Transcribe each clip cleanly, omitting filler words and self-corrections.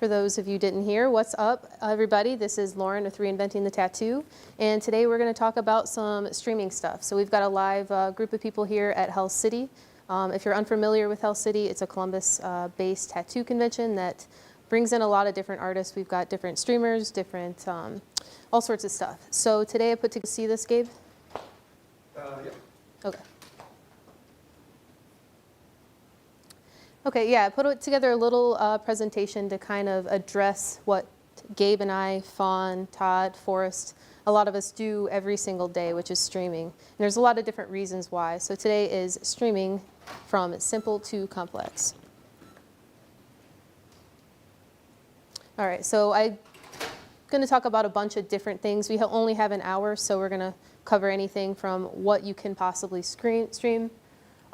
for those of you who didn't hear, what's up, everybody? This is Lauren with Reinventing the Tattoo, and today we're going to talk about some streaming stuff. So we've got a live group of people here at Hell City. If you're unfamiliar with Hell City, it's a Columbus-based tattoo convention that brings in a lot of different artists. We've got different streamers, different, all sorts of stuff. So today I put to see this, Gabe? Yeah. Okay. Okay, yeah, I put together a little presentation to kind of address what Gabe and I, Fawn, Todd, Forrest, a lot of us do every single day, which is streaming. And there's a lot of different reasons why. So today is streaming from simple to complex. All right, so I'm going to talk about a bunch of different things. We only have an hour, so we're going to cover anything from what you can possibly stream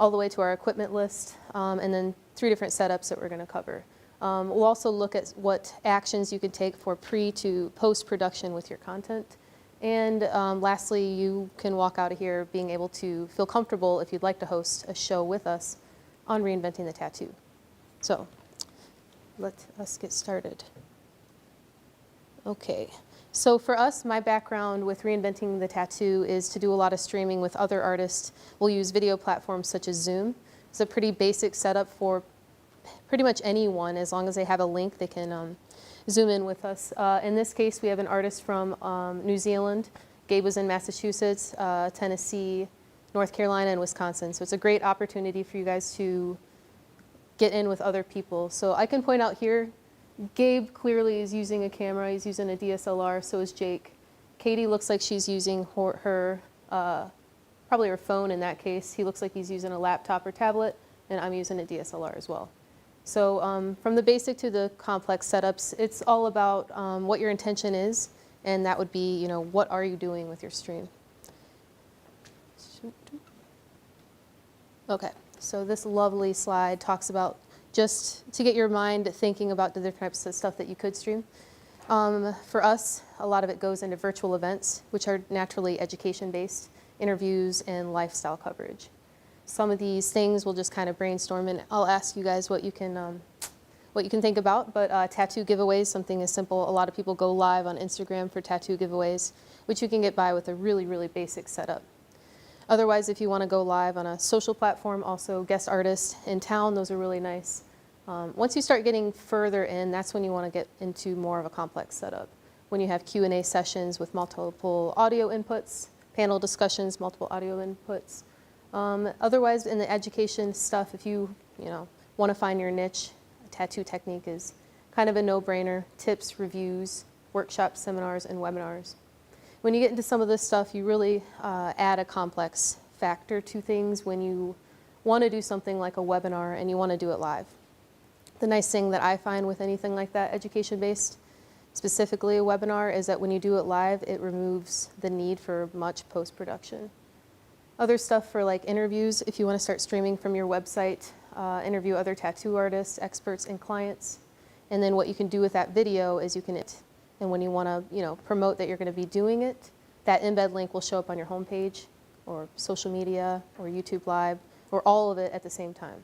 all the way to our equipment list, and then 3 different setups that we're going to cover. We'll also look at what actions you can take for pre to post-production with your content. And lastly, you can walk out of here being able to feel comfortable if you'd like to host a show with us on Reinventing the Tattoo. So let us get started. Okay. So for us, my background with Reinventing the Tattoo is to do a lot of streaming with other artists. We'll use video platforms such as Zoom. It's a pretty basic setup for pretty much anyone. As long as they have a link, they can Zoom in with us. In this case, we have an artist from New Zealand. Gabe was in Massachusetts, Tennessee, North Carolina, and Wisconsin. So it's a great opportunity for you guys to get in with other people. So I can point out here, Gabe clearly is using a camera. He's using a DSLR, so is Jake. Katie looks like she's using her probably her phone in that case. He looks like he's using a laptop or tablet, and I'm using a DSLR as well. So from the basic to the complex setups, it's all about what your intention is, and that would be, what are you doing with your stream? Okay, so this lovely slide talks about just to get your mind thinking about the different types of stuff that you could stream. For us, a lot of it goes into virtual events, which are naturally education-based, interviews, and lifestyle coverage. Some of these things we'll just kind of brainstorm, and I'll ask you guys what you can think about. But tattoo giveaways, something as simple. A lot of people go live on Instagram for tattoo giveaways, which you can get by with a really, really basic setup. Otherwise, if you want to go live on a social platform, also guest artists in town, those are really nice. Once you start getting further in, that's when you want to get into more of a complex setup. When you have Q&A sessions with multiple audio inputs, panel discussions, multiple audio inputs. Otherwise, in the education stuff, if you want to find your niche, tattoo technique is kind of a no-brainer. Tips, reviews, workshops, seminars, and webinars. When you get into some of this stuff, you really add a complex factor to things when you want to do something like a webinar and you want to do it live. The nice thing that I find with anything like that, education-based, specifically a webinar, is that when you do it live, it removes the need for much post-production. Other stuff for like interviews, if you want to start streaming from your website, interview other tattoo artists, experts, and clients. And then what you can do with that video is you can, and when you want to promote that you're going to be doing it, that embed link will show up on your homepage or social media or YouTube Live or all of it at the same time.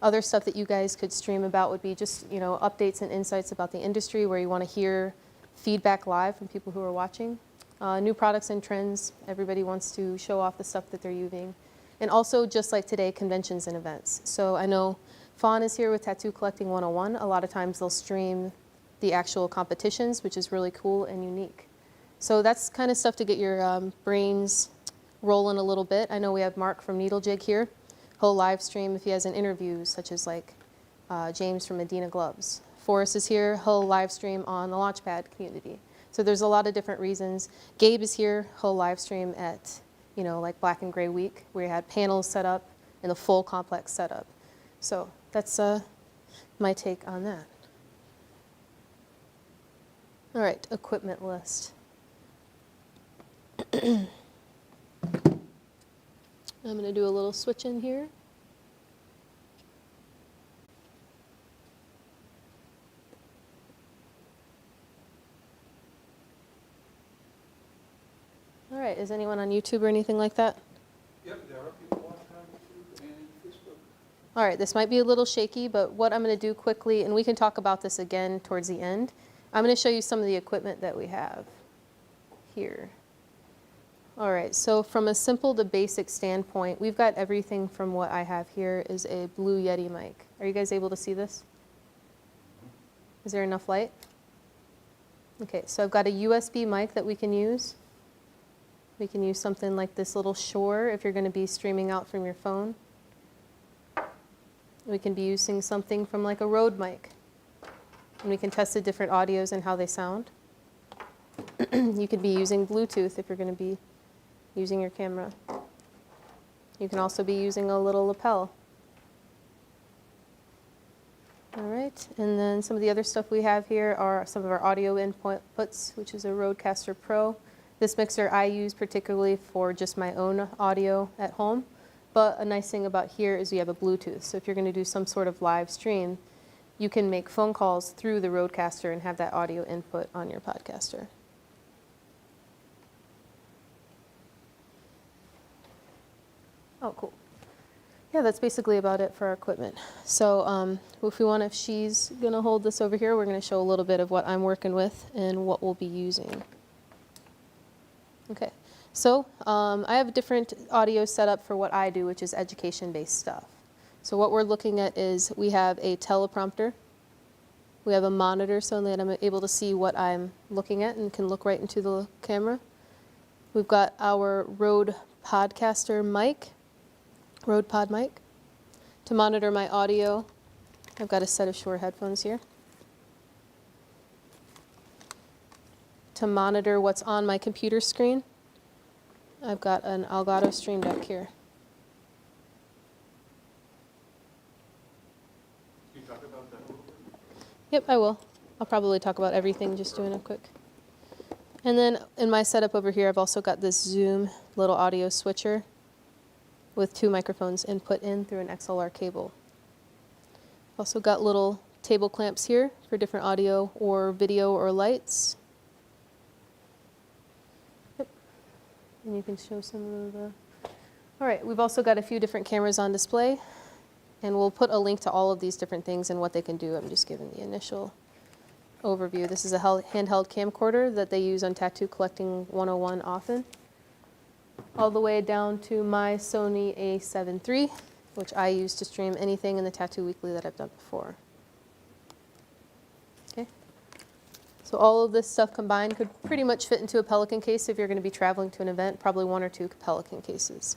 Other stuff that you guys could stream about would be just updates and insights about the industry where you want to hear feedback live from people who are watching. New products and trends. Everybody wants to show off the stuff that they're using. And also, just like today, conventions and events. So I know Fawn is here with Tattoo Collecting 101. A lot of times they'll stream the actual competitions, which is really cool and unique. So that's kind of stuff to get your brains rolling a little bit. I know we have Mark from Needle Jig here. He'll live stream if he has an interview, such as like James from Medina Gloves. Forrest is here. He'll live stream on the Launchpad community. So there's a lot of different reasons. Gabe is here. He'll live stream at, like Black and Gray Week, where you had panels set up and the full complex setup. So that's my take on that. All right, equipment list. I'm going to do a little switch in here. All right, is anyone on YouTube or anything like that? Yep, there are people watching on YouTube and Facebook. All right, this might be a little shaky, but what I'm going to do quickly, and we can talk about this again towards the end, I'm going to show you some of the equipment that we have here. All right, so from a simple to basic standpoint, we've got everything from what I have here is a Blue Yeti mic. Are you guys able to see this? Is there enough light? Okay, so I've got a USB mic that we can use. We can use something like this little Shure if you're going to be streaming out from your phone. We can be using something from like a Rode mic. And we can test the different audios and how they sound. You could be using Bluetooth if you're going to be using your camera. You can also be using a little lapel. All right, and then some of the other stuff we have here are some of our audio inputs, which is a Rodecaster Pro. This mixer I use particularly for just my own audio at home, but a nice thing about here is we have a Bluetooth. So if you're going to do some sort of live stream, you can make phone calls through the Rodecaster and have that audio input on your podcaster. Oh, cool. Yeah, that's basically about it for our equipment. So if she's going to hold this over here, we're going to show a little bit of what I'm working with and what we'll be using. Okay, so I have a different audio setup for what I do, which is education-based stuff. So what we're looking at is we have a teleprompter. We have a monitor so that I'm able to see what I'm looking at and can look right into the camera. We've got our Rode Podcaster mic. Rode Pod mic. To monitor my audio, I've got a set of Shure headphones here. To monitor what's on my computer screen, I've got an Elgato Stream Deck here. Can you talk about that a little bit? Yep, I will. I'll probably talk about everything, just doing a quick. And then in my setup over here, I've also got this Zoom little audio switcher with 2 microphones input in through an XLR cable. Also got little table clamps here for different audio or video or lights. Yep. And you can show some of the... All right, we've also got a few different cameras on display, and we'll put a link to all of these different things and what they can do. I'm just giving the initial overview. This is a handheld camcorder that they use on Tattoo Collecting 101 often. All the way down to my Sony a7 III, which I use to stream anything in the Tattoo Weekly that I've done before. Okay. So all of this stuff combined could pretty much fit into a Pelican case if you're going to be traveling to an event, probably 1 or 2 Pelican cases.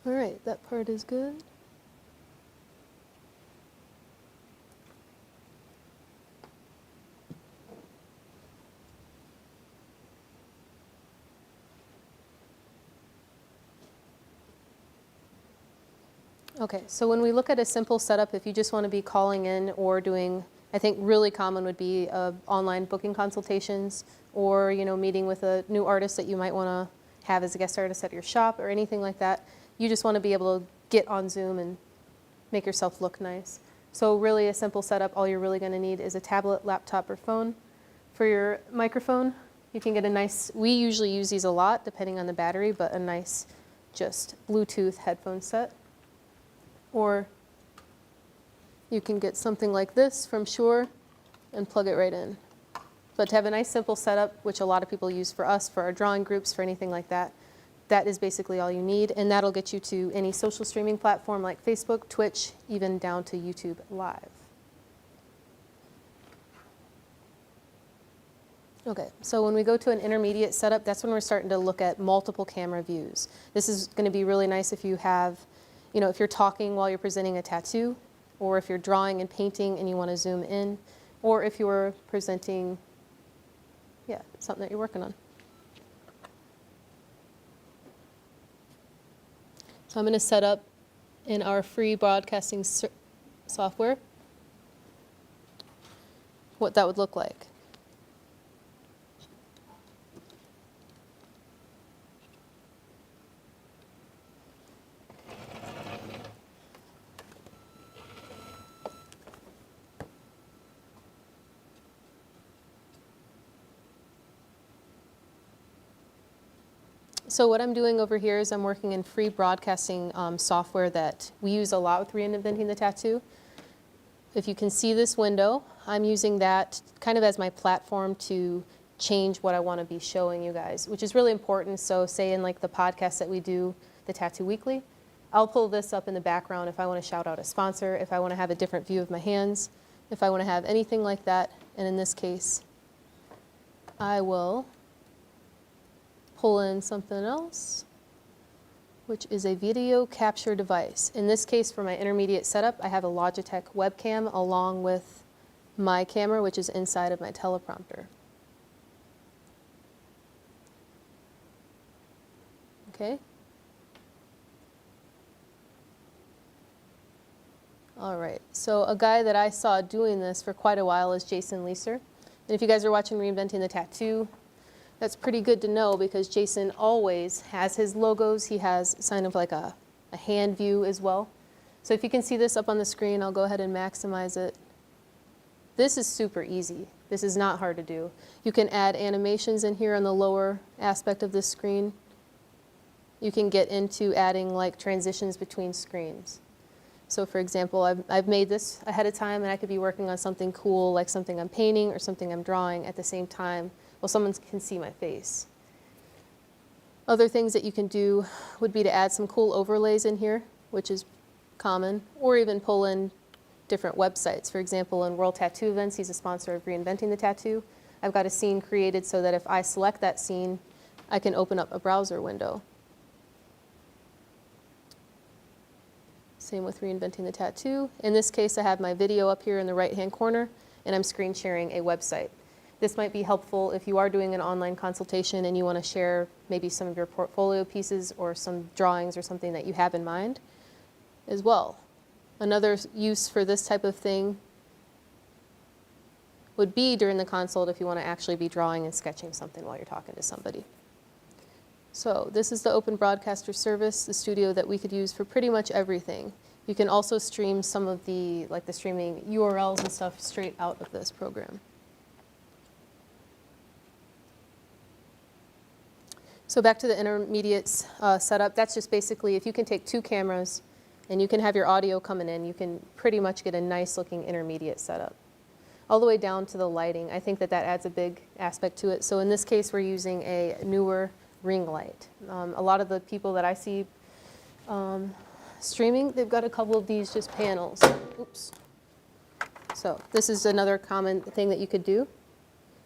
All right, that part is good. Okay, so when we look at a simple setup, if you just want to be calling in or doing, I think really common would be online booking consultations, or meeting with a new artist that you might want to have as a guest artist at your shop or anything like that. You just want to be able to get on Zoom and make yourself look nice. So really a simple setup, all you're really going to need is a tablet, laptop, or phone. For your microphone, you can get a nice, we usually use these a lot depending on the battery, but a nice just Bluetooth headphone set. Or you can get something like this from Shure and plug it right in. But to have a nice simple setup, which a lot of people use for us, for our drawing groups, for anything like that, that is basically all you need. And that'll get you to any social streaming platform like Facebook, Twitch, even down to YouTube Live. Okay, so when we go to an intermediate setup, that's when we're starting to look at multiple camera views. This is going to be really nice if you have, if you're talking while you're presenting a tattoo, or if you're drawing and painting and you want to zoom in, or if you're presenting, something that you're working on. So I'm going to set up in our free broadcasting software what that would look like. So what I'm doing over here is I'm working in free broadcasting software that we use a lot with Reinventing the Tattoo. If you can see this window, I'm using that kind of as my platform to change what I want to be showing you guys, which is really important. So say in like the podcast that we do, the Tattoo Weekly, I'll pull this up in the background if I want to shout out a sponsor, if I want to have a different view of my hands, if I want to have anything like that. And in this case, I will pull in something else, which is a video capture device. In this case, for my intermediate setup, I have a Logitech webcam along with my camera, which is inside of my teleprompter. Okay. All right, so a guy that I saw doing this for quite a while is Jason Leeser. And if you guys are watching Reinventing the Tattoo, that's pretty good to know because Jason always has his logos. He has kind of like a hand view as well. So if you can see this up on the screen, I'll go ahead and maximize it. This is super easy. This is not hard to do. You can add animations in here on the lower aspect of this screen. You can get into adding like transitions between screens. So for example, I've made this ahead of time and I could be working on something cool, like something I'm painting or something I'm drawing at the same time. Well, someone can see my face. Other things that you can do would be to add some cool overlays in here, which is common, or even pull in different websites. For example, in World Tattoo Events, he's a sponsor of Reinventing the Tattoo. I've got a scene created so that if I select that scene, I can open up a browser window. Same with Reinventing the Tattoo. In this case, I have my video up here in the right-hand corner, and I'm screen sharing a website. This might be helpful if you are doing an online consultation and you want to share maybe some of your portfolio pieces or some drawings or something that you have in mind as well. Another use for this type of thing would be during the consult if you want to actually be drawing and sketching something while you're talking to somebody. So this is the Open Broadcaster Service, the studio that we could use for pretty much everything. You can also stream some of the, like the streaming URLs and stuff straight out of this program. So back to the intermediates setup, that's just basically if you can take two cameras and you can have your audio coming in, you can pretty much get a nice looking intermediate setup. All the way down to the lighting, I think that that adds a big aspect to it. So in this case, we're using a newer ring light. A lot of the people that I see streaming, they've got a couple of these just panels. Oops. So this is another common thing that you could do.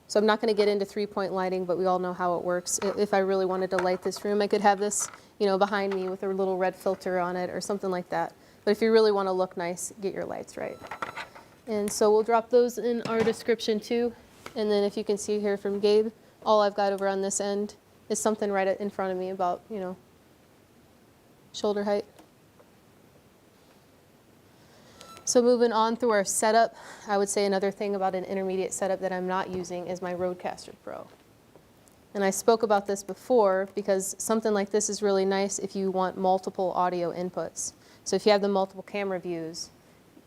So I'm not going to get into three-point lighting, but we all know how it works. If I really wanted to light this room, I could have this, behind me with a little red filter on it or something like that. But if you really want to look nice, get your lights right. And so we'll drop those in our description too. And then if you can see here from Gabe, all I've got over on this end is something right in front of me about, shoulder height. So moving on through our setup, I would say another thing about an intermediate setup that I'm not using is my Rodecaster Pro. And I spoke about this before because something like this is really nice if you want multiple audio inputs. So if you have the multiple camera views,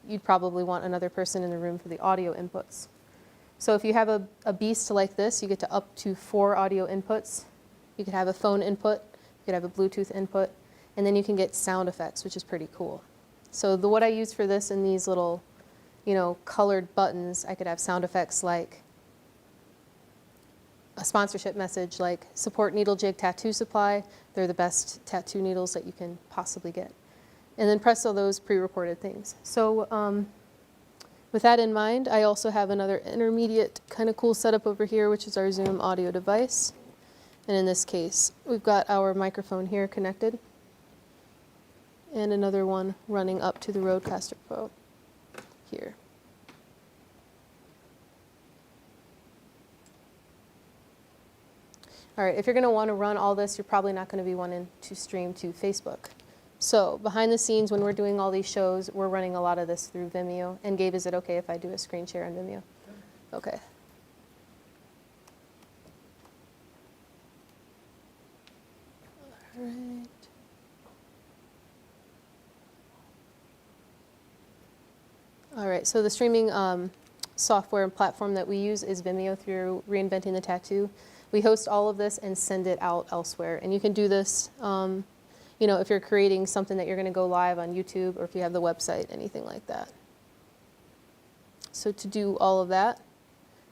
you'd probably want another person in the room for the audio inputs. So if you have a beast like this, you get to up to 4 audio inputs. You could have a phone input, you could have a Bluetooth input, and then you can get sound effects, which is pretty cool. So what I use for this in these little, colored buttons, I could have sound effects like a sponsorship message like support Needle Jig Tattoo Supply. They're the best tattoo needles that you can possibly get. And then press all those pre-recorded things. So with that in mind, I also have another intermediate kind of cool setup over here, which is our Zoom audio device. And in this case, we've got our microphone here connected and another one running up to the Rodecaster Pro here. All right, if you're going to want to run all this, you're probably not going to be wanting to stream to Facebook. So behind the scenes, when we're doing all these shows, we're running a lot of this through Vimeo. And Gabe, is it okay if I do a screen share on Vimeo? Okay. All right. All right, so the streaming software and platform that we use is Vimeo through Reinventing the Tattoo. We host all of this and send it out elsewhere. And you can do this, you know, if you're creating something that you're going to go live on YouTube, or if you have the website, anything like that. So to do all of that,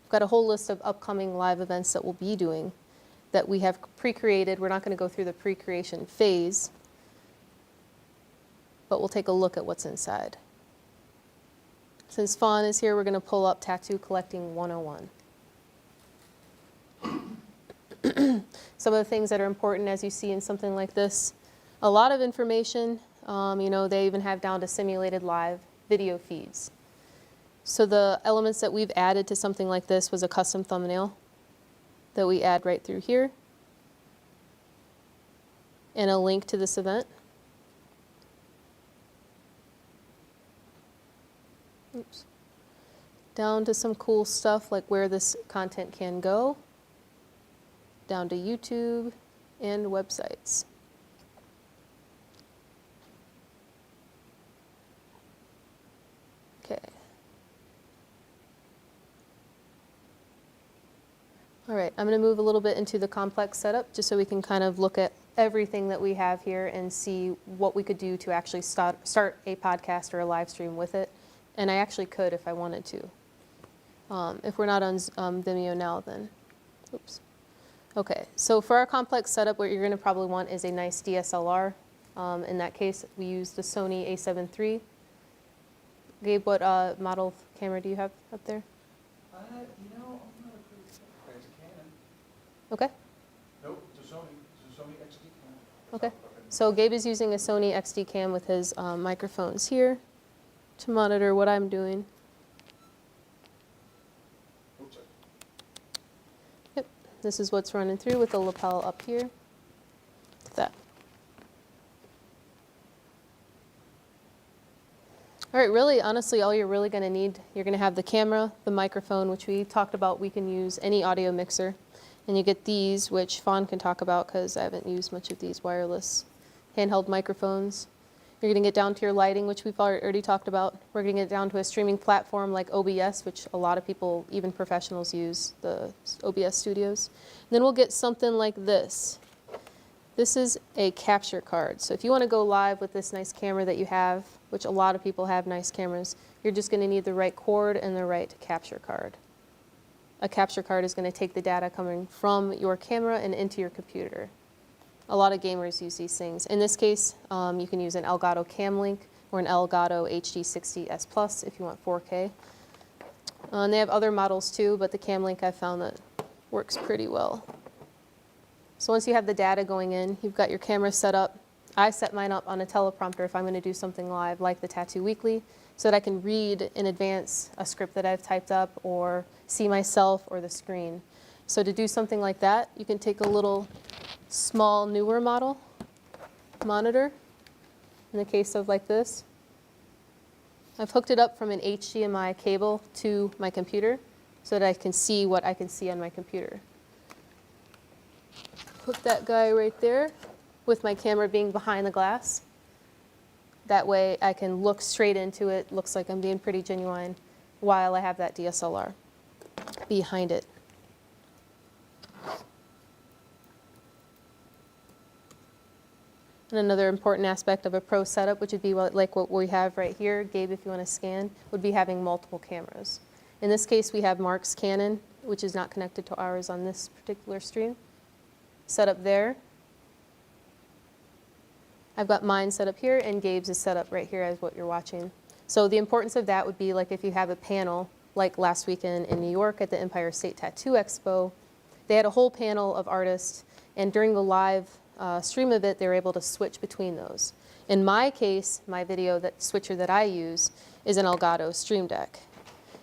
we've got a whole list of upcoming live events that we'll be doing that we have pre-created. We're not going to go through the pre-creation phase, but we'll take a look at what's inside. Since Fawn is here, we're going to pull up Tattoo Collecting 101. Some of the things that are important, as you see in something like this, a lot of information. You know, they even have down to simulated live video feeds. So the elements that we've added to something like this was a custom thumbnail that we add right through here, and a link to this event. Oops. Down to some cool stuff like where this content can go, down to YouTube and websites. Okay. All right, I'm going to move a little bit into the complex setup just so we can kind of look at everything that we have here and see what we could do to actually start a podcast or a live stream with it. And I actually could if I wanted to. If we're not on Vimeo now, then, oops. Okay, so for our complex setup, what you're going to probably want is a nice DSLR. In that case, we use the Sony a7 III. Gabe, what model camera do you have up there? You know, I'm not a pretty fan. It's a Canon. Okay. Nope, it's a Sony XD Canon. Okay. So Gabe is using a Sony XD cam with his microphones here to monitor what I'm doing. Oops, sorry. Yep. This is what's running through with the lapel up here. That. All right, really, honestly, all you're really going to need, you're going to have the camera, the microphone, which we talked about. We can use any audio mixer. And you get these, which Fawn can talk about because I haven't used much of these wireless handheld microphones. You're going to get down to your lighting, which we've already talked about. We're going to get down to a streaming platform like OBS, which a lot of people, even professionals, use, the OBS studios. And then we'll get something like this. This is a capture card. So if you want to go live with this nice camera that you have, which a lot of people have nice cameras, you're just going to need the right cord and the right capture card. A capture card is going to take the data coming from your camera and into your computer. A lot of gamers use these things. In this case, you can use an Elgato Camlink or an Elgato HD60S Plus if you want 4K. And they have other models too, but the Camlink I found that works pretty well. So once you have the data going in, you've got your camera set up. I set mine up on a teleprompter if I'm going to do something live like the Tattoo Weekly, so that I can read in advance a script that I've typed up or see myself or the screen. So to do something like that, you can take a little small, newer model monitor. In the case of like this, I've hooked it up from an HDMI cable to my computer so that I can see what I can see on my computer. Put that guy right there with my camera being behind the glass. That way I can look straight into it. Looks like I'm being pretty genuine while I have that DSLR behind it. And another important aspect of a pro setup, which would be like what we have right here, Gabe, if you want to scan, would be having multiple cameras. In this case, we have Mark's Canon, which is not connected to ours on this particular stream, set up there. I've got mine set up here, and Gabe's is set up right here as what you're watching. So the importance of that would be like if you have a panel, like last weekend in New York at the Empire State Tattoo Expo, they had a whole panel of artists, and during the live stream of it, they were able to switch between those. In my case, my video switcher that I use is an Elgato Stream Deck.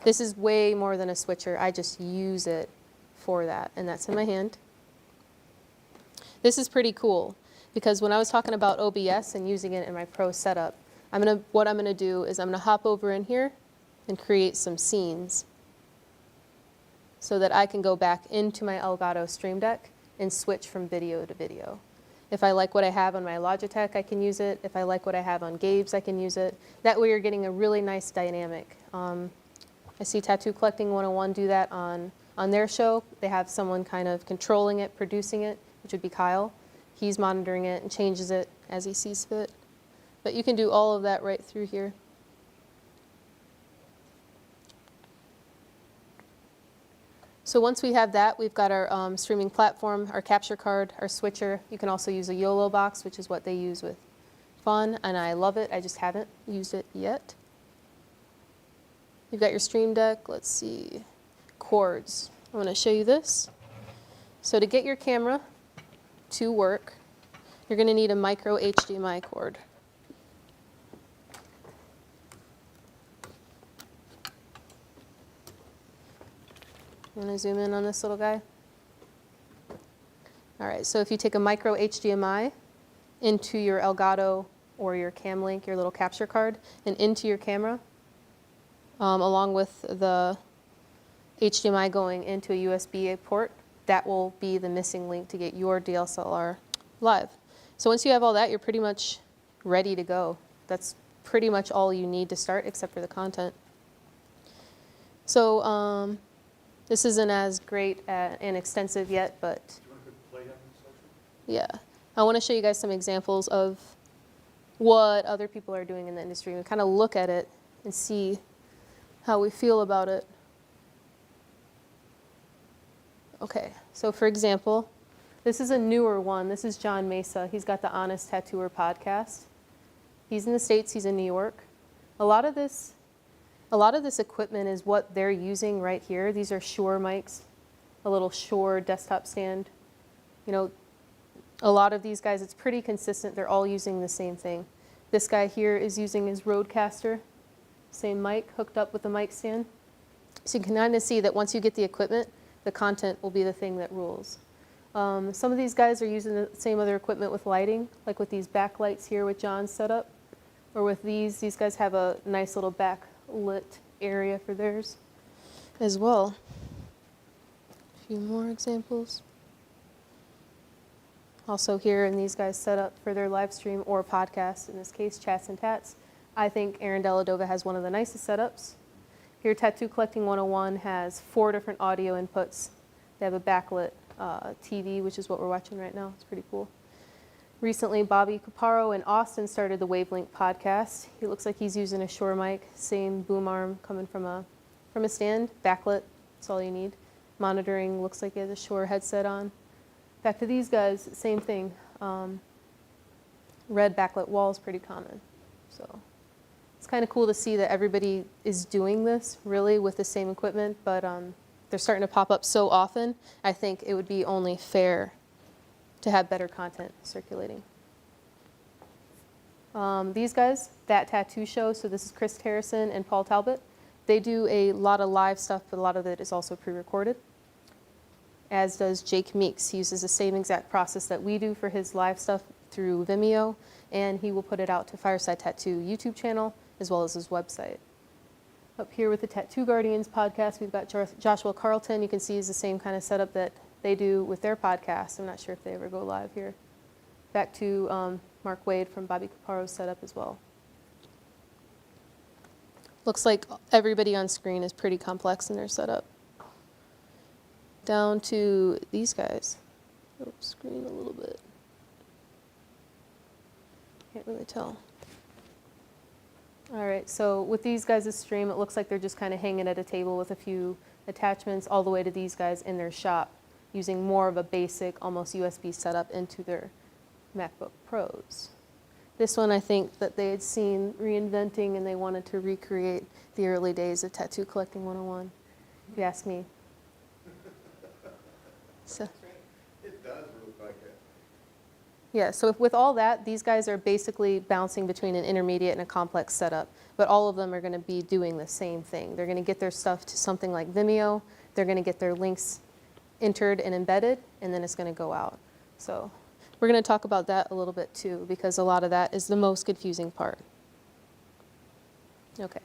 This is way more than a switcher. I just use it for that, and that's in my hand. This is pretty cool because when I was talking about OBS and using it in my pro setup, what I'm gonna do is I'm gonna hop over in here and create some scenes so that I can go back into my Elgato Stream Deck and switch from video to video. If I like what I have on my Logitech, I can use it. If I like what I have on Gabe's, I can use it. That way you're getting a really nice dynamic. I see Tattoo Collecting 101 do that on On their show, they have someone kind of controlling it, producing it, which would be Kyle. He's monitoring it and changes it as he sees fit. But you can do all of that right through here. So once we have that, we've got our streaming platform, our capture card, our switcher. You can also use a YOLO box, which is what they use with Fun, and I love it. I just haven't used it yet. You've got your Stream Deck. Let's see. Cords. I'm going to show you this. So to get your camera to work, you're going to need a micro HDMI cord. I'm going to zoom in on this little guy. All right, so if you take a micro HDMI into your Elgato or your Camlink, your little capture card, and into your camera, along with the HDMI going into a USB port, that will be the missing link to get your DSLR live. So once you have all that, you're pretty much ready to go. That's pretty much all you need to start, except for the content. So this isn't as great and extensive yet, but Do you want to put play on this section? yeah. I want to show you guys some examples of what other people are doing in the industry and kind of look at it and see how we feel about it. Okay, so for example, this is a newer one. This is John Mesa. He's got the Honest Tattooer podcast. He's in the States, he's in New York. A lot of this equipment is what they're using right here. These are Shure mics, a little Shure desktop stand. You know, a lot of these guys, it's pretty consistent. They're all using the same thing. This guy here is using his Rodecaster, same mic hooked up with the mic stand. So you can kind of see that once you get the equipment, the content will be the thing that rules. Some of these guys are using the same other equipment with lighting, like with these backlights here with John's setup, or with these guys have a nice little backlit area for theirs as well. A few more examples. Also here in these guys set up for their live stream or podcast, in this case, Chats and Tats. I think Aaron Deladova has one of the nicest setups. Here, Tattoo Collecting 101 has 4 different audio inputs. They have a backlit TV, which is what we're watching right now. It's pretty cool. Recently, Bobby Caparo in Austin started the Wavelength podcast. He looks like he's using a Shure mic, same boom arm coming from a stand, backlit, that's all you need. Monitoring, looks like he has a Shure headset on. Back to these guys, same thing. Red backlit wall is pretty common. So it's kind of cool to see that everybody is doing this really with the same equipment, but they're starting to pop up so often, I think it would be only fair to have better content circulating. These guys, That Tattoo Show, so this is Chris Terrison and Paul Talbot. They do a lot of live stuff, but a lot of it is also pre-recorded. As does Jake Meeks. He uses the same exact process that we do for his live stuff through Vimeo, and he will put it out to Fireside Tattoo YouTube channel as well as his website. Up here with the Tattoo Guardians podcast, we've got Joshua Carlton. You can see is the same kind of setup that they do with their podcast. I'm not sure if they ever go live here. Back to Mark Wade from Bobby Caparo's setup as well. Looks like everybody on screen is pretty complex in their setup. Down to these guys. Oops, screen a little bit. Can't really tell. All right, so with these guys' stream, it looks like they're just kind of hanging at a table with a few attachments all the way to these guys in their shop, using more of a basic, almost USB setup into their MacBook Pros. This one I think that they had seen reinventing and they wanted to recreate the early days of Tattoo Collecting 101, if you ask me. So. It does look like it. Yeah, so with all that, these guys are basically bouncing between an intermediate and a complex setup, but all of them are going to be doing the same thing. They're going to get their stuff to something like Vimeo, they're going to get their links entered and embedded, and then it's going to go out. So we're going to talk about that a little bit too, because a lot of that is the most confusing part. Okay,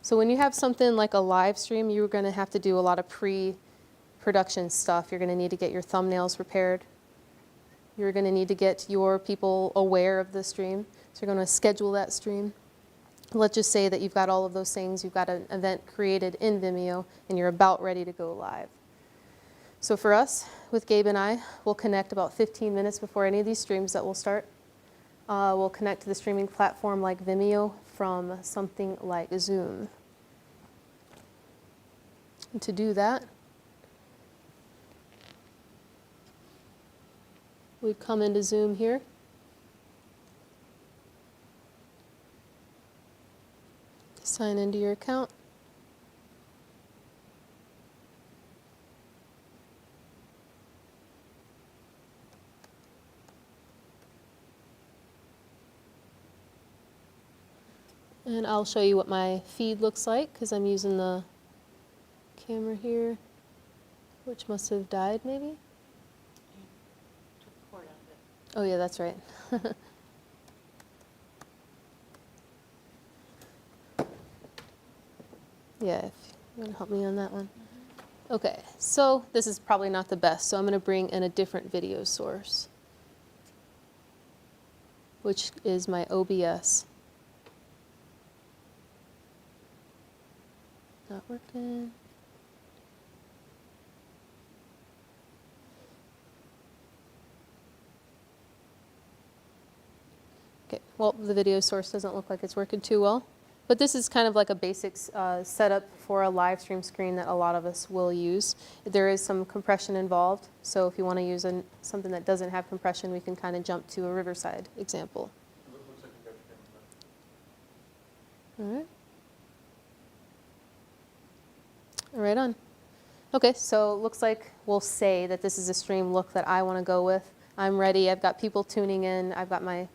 so when you have something like a live stream, you're going to have to do a lot of pre-production stuff. You're going to need to get your thumbnails prepared. You're going to need to get your people aware of the stream. So you're going to schedule that stream. Let's just say that you've got all of those things. You've got an event created in Vimeo, and you're about ready to go live. So for us, with Gabe and I, we'll connect about 15 minutes before any of these streams that will start. We'll connect to the streaming platform like Vimeo from something like Zoom. And to do that, we'd come into Zoom here. Sign into your account. And I'll show you what my feed looks like because I'm using the camera here, which must have died maybe. Took the cord out of it. Oh yeah, that's right. Yeah, if you want to help me on that one. Okay, so this is probably not the best, so I'm going to bring in a different video source, which is my OBS. Not working. Okay, well, the video source doesn't look like it's working too well. But this is kind of like a basic setup for a live stream screen that a lot of us will use. There is some compression involved, so if you want to use something that doesn't have compression, we can kind of jump to a Riverside example. It looks like you got your camera back. All right on. Okay, so it looks like we'll say that this is a stream look that I want to go with. I'm ready. I've got people tuning in. I've got my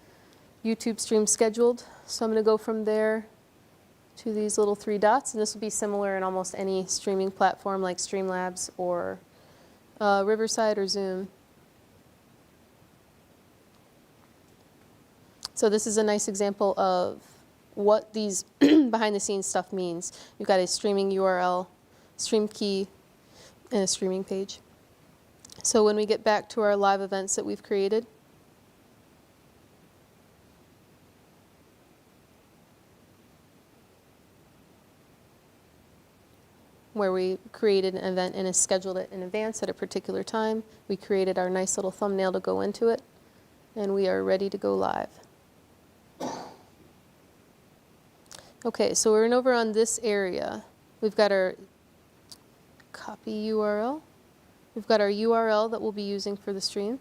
YouTube stream scheduled. So I'm going to go from there to these little three dots, and this will be similar in almost any streaming platform like Streamlabs or Riverside or Zoom. So this is a nice example of what these behind the scenes stuff means. You've got a streaming URL, stream key, and a streaming page. So when we get back to our live events that we've created, where we created an event and scheduled it in advance at a particular time. We created our nice little thumbnail to go into it, and we are ready to go live. Okay, so we're over on this area. We've got our copy URL. We've got our URL that we'll be using for the stream.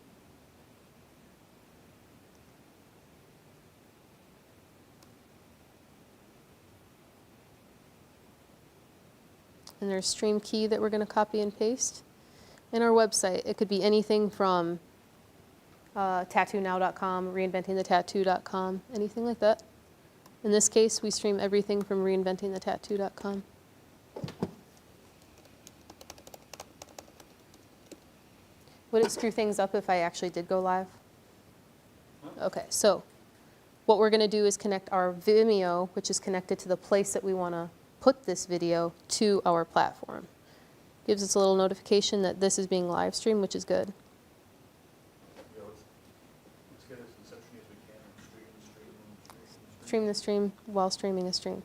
And there's stream key that we're going to copy and paste. And our website, it could be anything from tattoonow.com, reinventingthetattoo.com, anything like that. In this case, we stream everything from reinventingthetattoo.com. Would it screw things up if I actually did go live? Okay, so what we're going to do is connect our Vimeo, which is connected to the place that we want to put this video, to our platform. Gives us a little notification that this is being live streamed, which is good. Yeah, let's get as inception as we can and stream. Stream the stream while streaming a stream.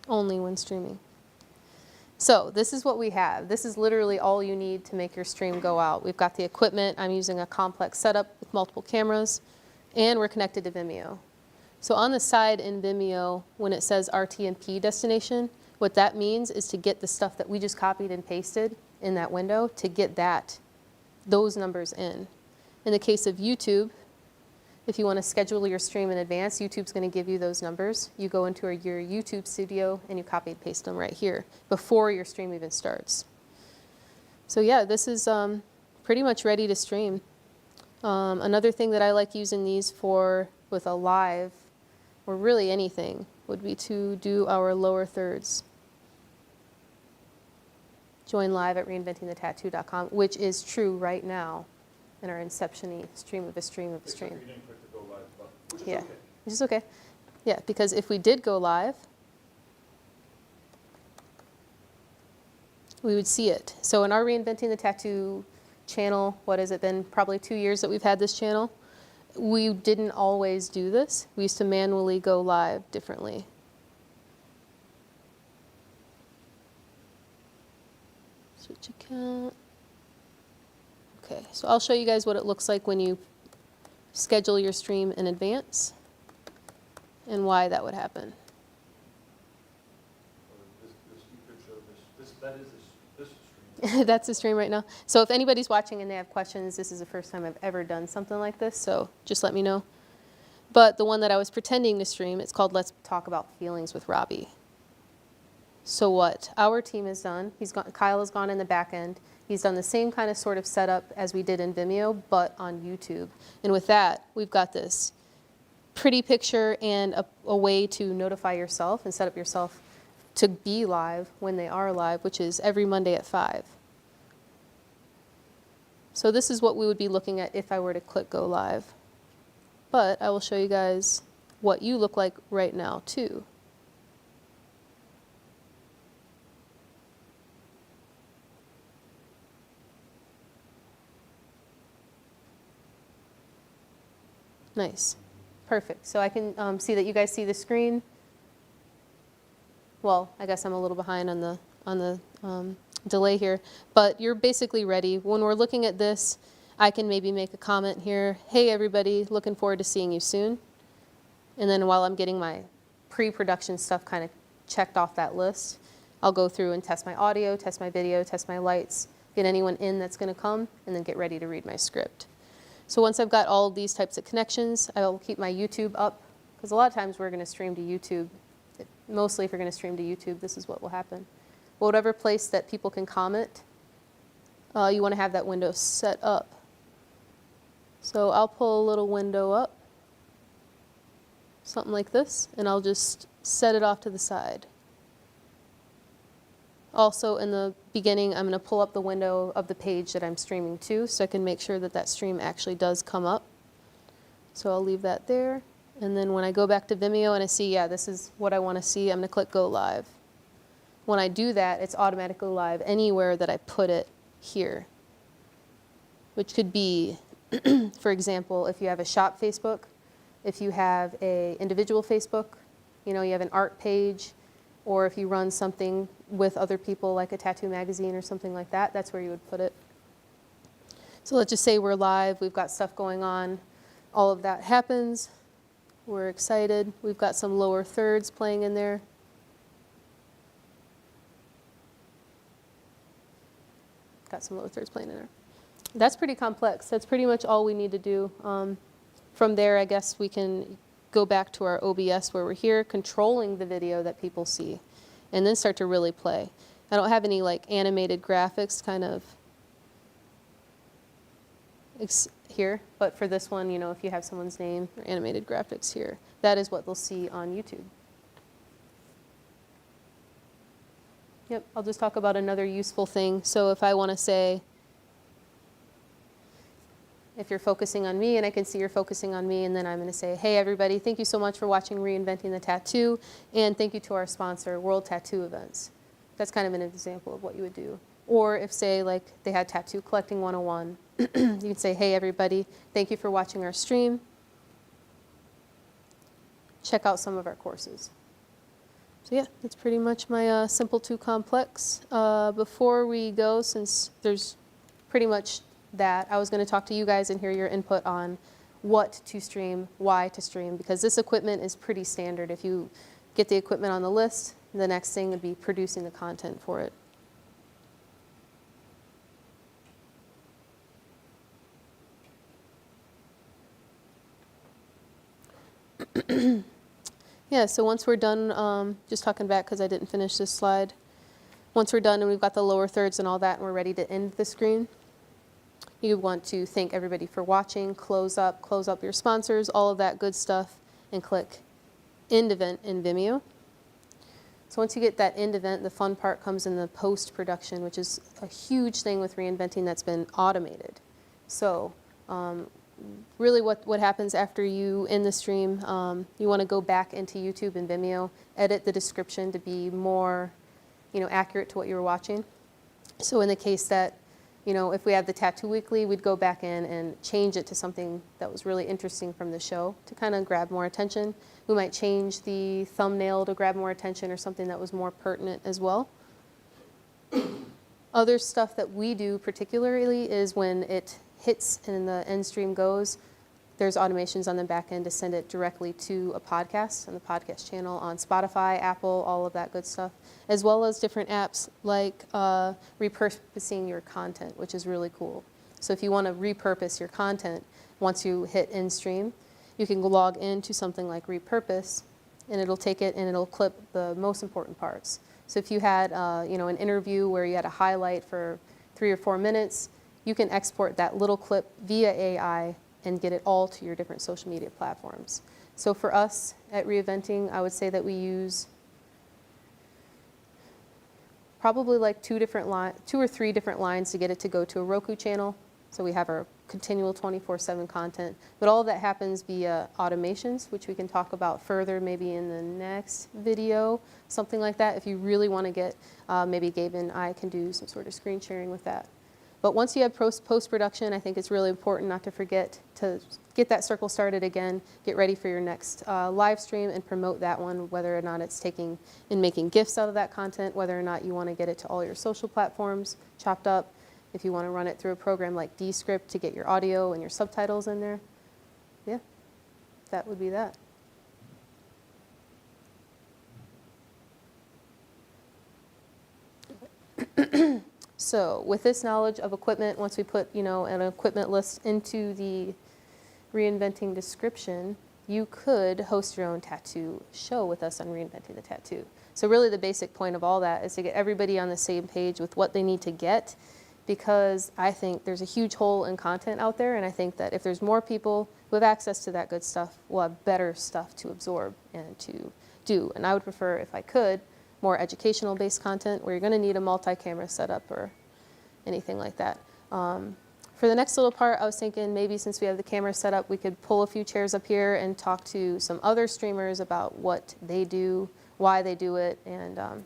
Only when streaming. So this is what we have. This is literally all you need to make your stream go out. We've got the equipment. I'm using a complex setup with multiple cameras, and we're connected to Vimeo. So on the side in Vimeo, when it says RTMP destination, what that means is to get the stuff that we just copied and pasted in that window, to get those numbers in. In the case of YouTube, if you want to schedule your stream in advance, YouTube's going to give you those numbers. You go into your YouTube studio and you copy and paste them right here before your stream even starts. So yeah, this is pretty much ready to stream. Another thing that I like using these for with a live, or really anything, would be to do our lower thirds. Join live at reinventingthetattoo.com, which is true right now in our inception-y stream of a stream of a stream. Except you didn't click to go live, but, which is Yeah, okay. which is okay. Yeah, because if we did go live, we would see it. So in our Reinventing the Tattoo channel, what has it been? Probably 2 years that we've had this channel. We didn't always do this. We used to manually go live differently. Switch account. Okay, so I'll show you guys what it looks like when you schedule your stream in advance and why that would happen. Or this, you could show that is this stream. That's the stream right now. So if anybody's watching and they have questions, this is the first time I've ever done something like this, so just let me know. But the one that I was pretending to stream, it's called Let's Talk About Feelings with Robbie. So what our team has done, Kyle has gone in the back end. He's done the same kind of sort of setup as we did in Vimeo, but on YouTube. And with that, we've got this pretty picture and a way to notify yourself and set up yourself to be live when they are live, which is every Monday at 5. So this is what we would be looking at if I were to click go live. But I will show you guys what you look like right now too. Nice. Perfect. So I can see that you guys see the screen. Well, I guess I'm a little behind on the delay here, but you're basically ready. When we're looking at this, I can maybe make a comment here. Hey, everybody, looking forward to seeing you soon. And then while I'm getting my pre-production stuff kind of checked off that list, I'll go through and test my audio, test my video, test my lights, get anyone in that's going to come, and then get ready to read my script. So once I've got all of these types of connections, I'll keep my YouTube up, because a lot of times we're going to stream to YouTube. Mostly if you're going to stream to YouTube, this is what will happen. Whatever place that people can comment, you want to have that window set up. So I'll pull a little window up, something like this, and I'll just set it off to the side. Also in the beginning, I'm going to pull up the window of the page that I'm streaming to so I can make sure that that stream actually does come up. So I'll leave that there. And then when I go back to Vimeo and I see, yeah, this is what I want to see, I'm going to click go live. When I do that, it's automatically live anywhere that I put it here, which could be, for example, if you have a shop Facebook, if you have a individual Facebook, you know, you have an art page, or if you run something with other people like a tattoo magazine or something like that, that's where you would put it. So let's just say we're live, we've got stuff going on, all of that happens, we're excited, we've got some lower thirds playing in there. Got some lower thirds playing in there. That's pretty complex. That's pretty much all we need to do. From there, I guess we can go back to our OBS where we're here, controlling the video that people see, and then start to really play. I don't have any like animated graphics kind of here, but for this one, you know, if you have someone's name or animated graphics here, that is what they'll see on YouTube. Yep, I'll just talk about another useful thing. So if I want to say, if you're focusing on me and I can see you're focusing on me, and then I'm going to say, hey everybody, thank you so much for watching Reinventing the Tattoo, and thank you to our sponsor, World Tattoo Events. That's kind of an example of what you would do. Or if, say, like they had Tattoo Collecting 101, you can say, hey everybody, thank you for watching our stream. Check out some of our courses. So yeah, that's pretty much my simple to complex. Before we go, since there's pretty much that, I was going to talk to you guys and hear your input on what to stream, why to stream, because this equipment is pretty standard. If you get the equipment on the list, the next thing would be producing the content for it. Yeah, so once we're done, just talking back because I didn't finish this slide. Once we're done and we've got the lower thirds and all that and we're ready to end the screen, you want to thank everybody for watching, close up your sponsors, all of that good stuff, and click End Event in Vimeo. So once you get that end event, the fun part comes in the post-production, which is a huge thing with reinventing that's been automated. So really what happens after you end the stream, you want to go back into YouTube and Vimeo, edit the description to be more, accurate to what you were watching. So in the case that, if we have the Tattoo Weekly, we'd go back in and change it to something that was really interesting from the show to kind of grab more attention. We might change the thumbnail to grab more attention or something that was more pertinent as well. Other stuff that we do particularly is when it hits and the end stream goes, there's automations on the back end to send it directly to a podcast on the podcast channel on Spotify, Apple, all of that good stuff, as well as different apps like repurposing your content, which is really cool. So if you want to repurpose your content, once you hit end stream, you can log into something like Repurpose, and it'll take it and it'll clip the most important parts. So if you had an interview where you had a highlight for 3 or 4 minutes, you can export that little clip via AI and get it all to your different social media platforms. So for us at Reinventing, I would say that we use probably like 2 or 3 different lines to get it to go to a Roku channel. So we have our continual 24/7 content, but all of that happens via automations, which we can talk about further maybe in the next video, something like that. If you really want to get, maybe Gabe and I can do some sort of screen sharing with that. But once you have post-production, I think it's really important not to forget to get that circle started again, get ready for your next live stream and promote that one, whether or not it's taking and making GIFs out of that content, whether or not you want to get it to all your social platforms chopped up, if you want to run it through a program like Descript to get your audio and your subtitles in there. Yeah, that would be that. So with this knowledge of equipment, once we put, an equipment list into the Reinventing description, you could host your own tattoo show with us on Reinventing the Tattoo. So really the basic point of all that is to get everybody on the same page with what they need to get, because I think there's a huge hole in content out there, and I think that if there's more people who have access to that good stuff, we'll have better stuff to absorb and to do. And I would prefer, if I could, more educational-based content where you're going to need a multi-camera setup or anything like that. For the next little part, I was thinking maybe since we have the camera set up, we could pull a few chairs up here and talk to some other streamers about what they do, why they do it, and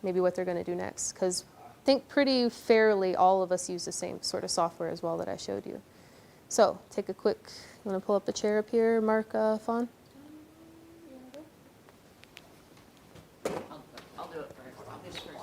maybe what they're going to do next. Because I think pretty fairly all of us use the same sort of software as well that I showed you. So take a quick, you want to pull up a chair up here, Mark Fawn? I'll do it first. I'll do this first.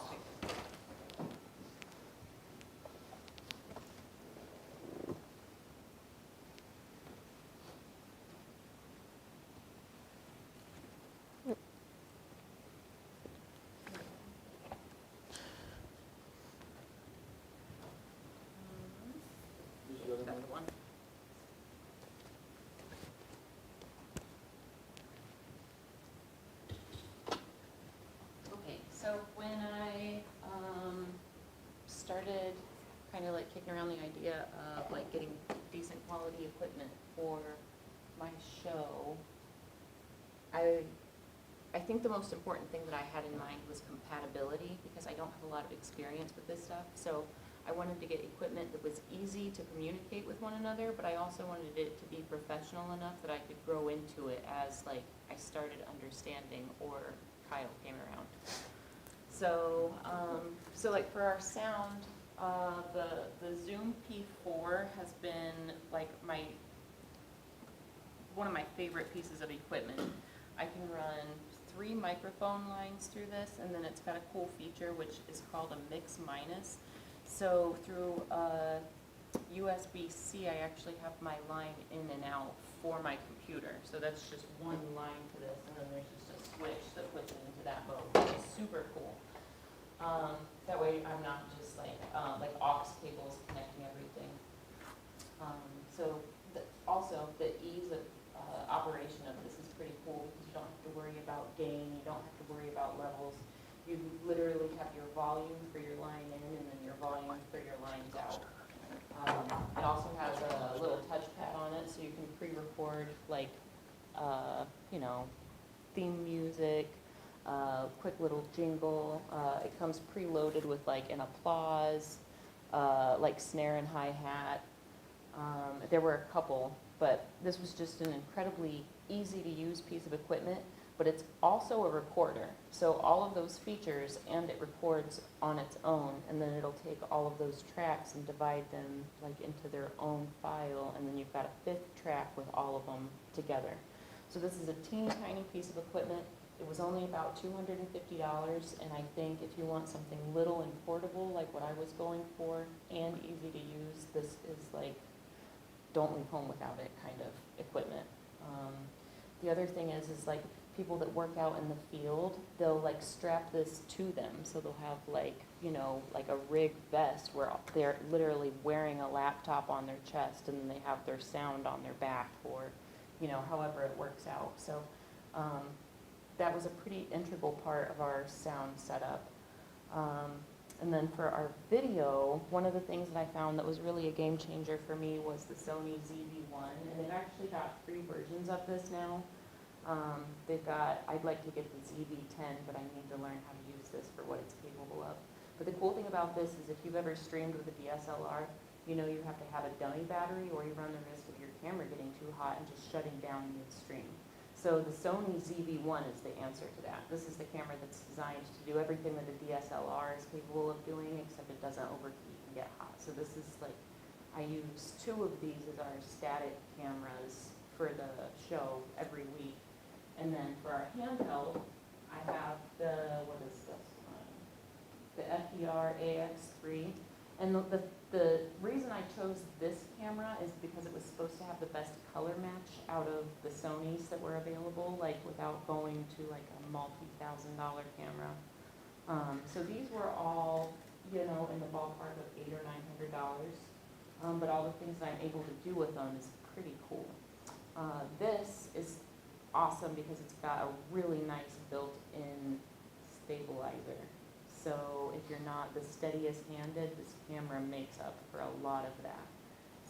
Is that the one? Okay, so when I started kind of like kicking around the idea of like getting decent quality equipment for my show, I think the most important thing that I had in mind was compatibility, because I don't have a lot of experience with this stuff. So I wanted to get equipment that was easy to communicate with one another, but I also wanted it to be professional enough that I could grow into it as like I started understanding or Kyle came around. So, so like for our sound, the Zoom P4 has been like one of my favorite pieces of equipment. I can run 3 microphone lines through this, and then it's got a cool feature which is called a mix minus. So through USB-C, I actually have my line in and out for my computer. So that's just one line to this, and then there's just a switch that puts it into that mode, which is super cool. That way I'm not just like aux cables connecting everything. So also the ease of operation of this is pretty cool, because you don't have to worry about gain, you don't have to worry about levels. You literally have your volume for your line in and then your volume for your lines out. It also has a little touchpad on it, so you can pre-record like, theme music, quick little jingle. It comes preloaded with like an applause, like snare and hi-hat. There were a couple, but this was just an incredibly easy to use piece of equipment, but it's also a recorder. So all of those features, and it records on its own, and then it'll take all of those tracks and divide them like into their own file, and then you've got a 5th track with all of them together. So this is a teeny tiny piece of equipment. It was only about $250, and I think if you want something little and portable, like what I was going for, and easy to use, this is like, don't leave home without it kind of equipment. The other thing is like, people that work out in the field, they'll like strap this to them, so they'll have like, you know, like a rig vest where they're literally wearing a laptop on their chest, and then they have their sound on their back, or, you know, however it works out. So, that was a pretty integral part of our sound setup. And then for our video, one of the things that I found that was really a game changer for me was the Sony ZV-1, and they've actually got 3 versions of this now. They've got, I'd like to get the ZV-10, but I need to learn how to use this for what it's capable of. But the cool thing about this is if you've ever streamed with a DSLR, you know you have to have a dummy battery, or you run the risk of your camera getting too hot and just shutting down midstream. So the Sony ZV-1 is the answer to that. This is the camera that's designed to do everything that a DSLR is capable of doing, except it doesn't overheat and get hot. So this is like, I use 2 of these as our static cameras for the show every week. And then for our handheld, I have the, what is this one? The FDR AX3. And the reason I chose this camera is because it was supposed to have the best color match out of the Sonys that were available, like without going to like a multi-$1,000 camera. So these were all, you know, in the ballpark of $800 or $900. But all the things that I'm able to do with them is pretty cool. This is awesome because it's got a really nice built-in stabilizer. So if you're not the steadiest handed, this camera makes up for a lot of that.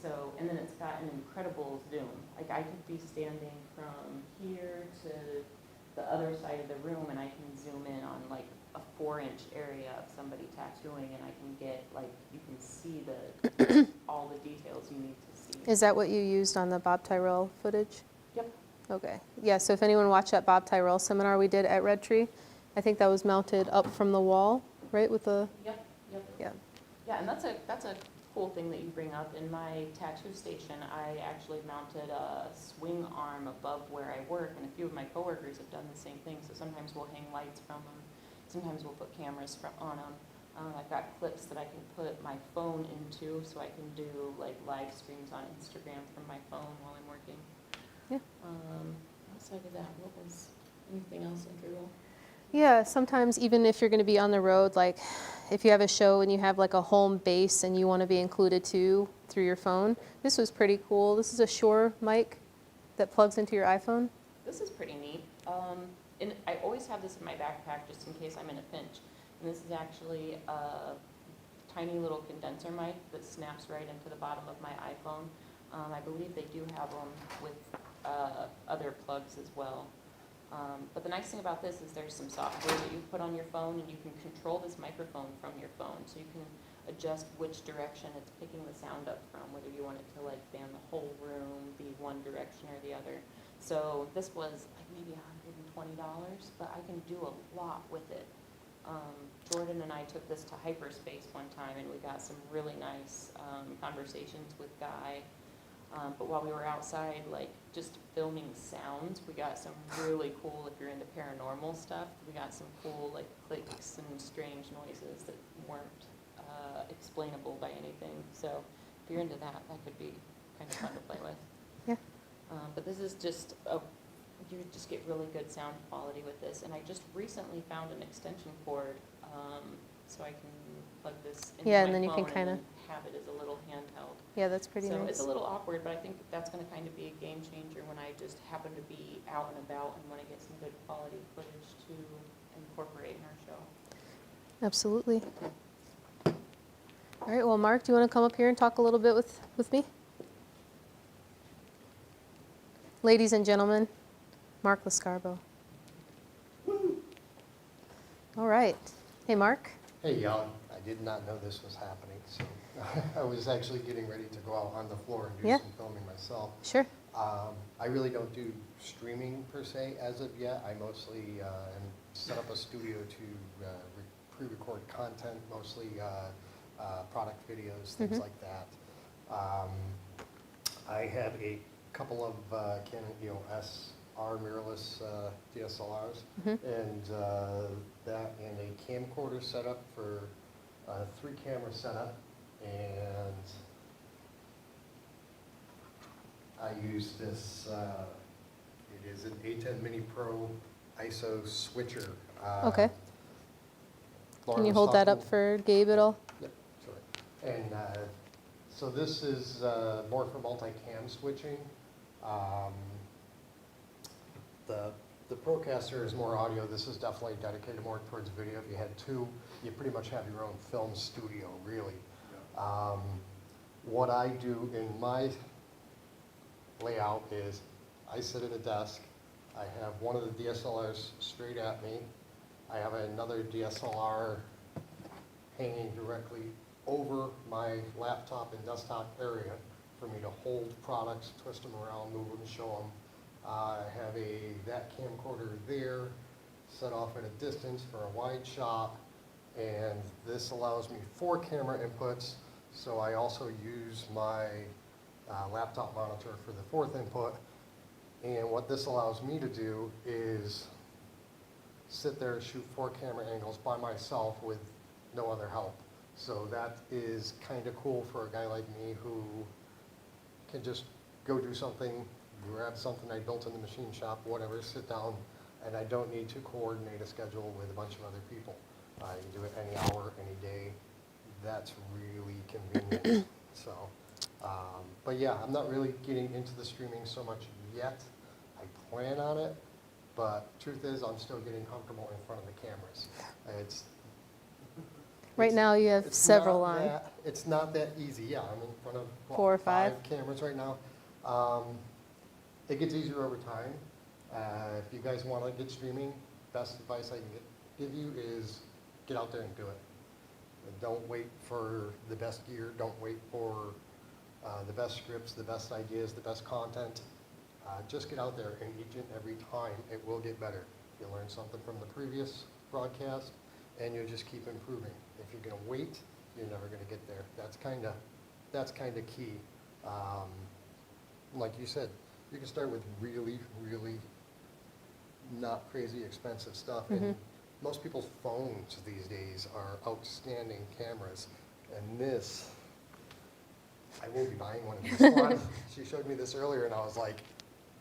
So, and then it's got an incredible zoom. Like I could be standing from here to the other side of the room, and I can zoom in on like a 4-inch area of somebody tattooing, and I can get like, you can see the all the details you need to see. Is that what you used on the Bob Tyrrell footage? Yep. Okay. Yeah, so if anyone watched that Bob Tyrrell seminar we did at Red Tree, I think that was mounted up from the wall, right, with the... Yep. Yeah. Yeah, and that's a cool thing that you bring up. In my tattoo station, I actually mounted a swing arm above where I work, and a few of my coworkers have done the same thing. So sometimes we'll hang lights from them. Sometimes we'll put cameras on them. I've got clips that I can put my phone into, so I can do like live streams on Instagram from my phone while I'm working. Yeah. Outside of that, what was anything else integral? Yeah, sometimes even if you're going to be on the road, like if you have a show and you have like a home base and you want to be included too through your phone, this was pretty cool. This is a Shure mic that plugs into your iPhone. This is pretty neat. And I always have this in my backpack just in case I'm in a pinch. And this is actually a tiny little condenser mic that snaps right into the bottom of my iPhone. I believe they do have them with other plugs as well. But the nice thing about this is there's some software that you put on your phone, and you can control this microphone from your phone. So you can adjust which direction it's picking the sound up from, whether you want it to like fan the whole room, be one direction or the other. So this was like maybe $120, but I can do a lot with it. Jordan and I took this to hyperspace one time, and we got some really nice conversations with Guy. But while we were outside, like just filming sounds, we got some really cool, if you're into paranormal stuff, we got some cool like clicks and strange noises that weren't explainable by anything. So if you're into that, that could be kind of fun to play with. Yeah. But this is just, you just get really good sound quality with this. And I just recently found an extension cord, so I can plug this into Yeah, my and then you can phone kinda- and then have it as a little handheld. Yeah, that's pretty So nice. it's a little awkward, but I think that's going to kind of be a game changer when I just happen to be out and about and want to get some good quality footage to incorporate in our show. Absolutely. All right, well, Mark, do you want to come up here and talk a little bit with me? Ladies and gentlemen, Mark Lascarbo. All right. Hey, Mark. Hey, y'all. I did not know this was happening, so I was actually getting ready to go out on the floor and do Yeah. some filming myself. Sure. I really don't do streaming per se as of yet. I mostly set up a studio to pre-record content, mostly product videos, things Mhm. like that. I have a couple of Canon EOS our mirrorless DSLRs. Mhm. And that and a camcorder setup for 3-camera setup. And I use this, it is an A10 Mini Pro ISO switcher. Okay. Laura Can you was hold that up talking- for Gabe at all? Yep, sure. And so this is more for multi-cam switching. The Procaster is more audio. This is definitely dedicated more towards video. If you had two, you pretty much have your own film studio, really. What I do in my layout is I sit at a desk. I have one of the DSLRs straight at me. I have another DSLR hanging directly over my laptop and desktop area for me to hold products, twist them around, move them, show them. I have that camcorder there, set off at a distance for a wide shot, and this allows me 4 camera inputs, so I also use my laptop monitor for the 4th input. And what this allows me to do is sit there and shoot 4 camera angles by myself with no other help. So that is kind of cool for a guy like me who can just go do something, grab something I built in the machine shop, whatever, sit down, and I don't need to coordinate a schedule with a bunch of other people. I can do it any hour, any day. That's really convenient. So, but yeah, I'm not really getting into the streaming so much yet. I plan on it, but truth is, I'm still getting comfortable in front of the cameras. It's Right now, you have it's several not on. it's not that easy, yeah, I'm in front of what, 4 or 5? 5 cameras right now. It gets easier over time. If you guys want to get streaming, best advice I can give you is get out there and do it. Don't wait for the best gear, don't wait for the best scripts, the best ideas, the best content. Just get out there, and each and every time it will get better. You'll learn something from the previous broadcast, and you'll just keep improving. If you're going to wait, you're never going to get there. That's kind of key. Like you said, you can start with really, really not crazy expensive stuff. And most people's phones these days are outstanding cameras. And this, I will be buying one of these. Swan, she showed me this earlier, and I was like,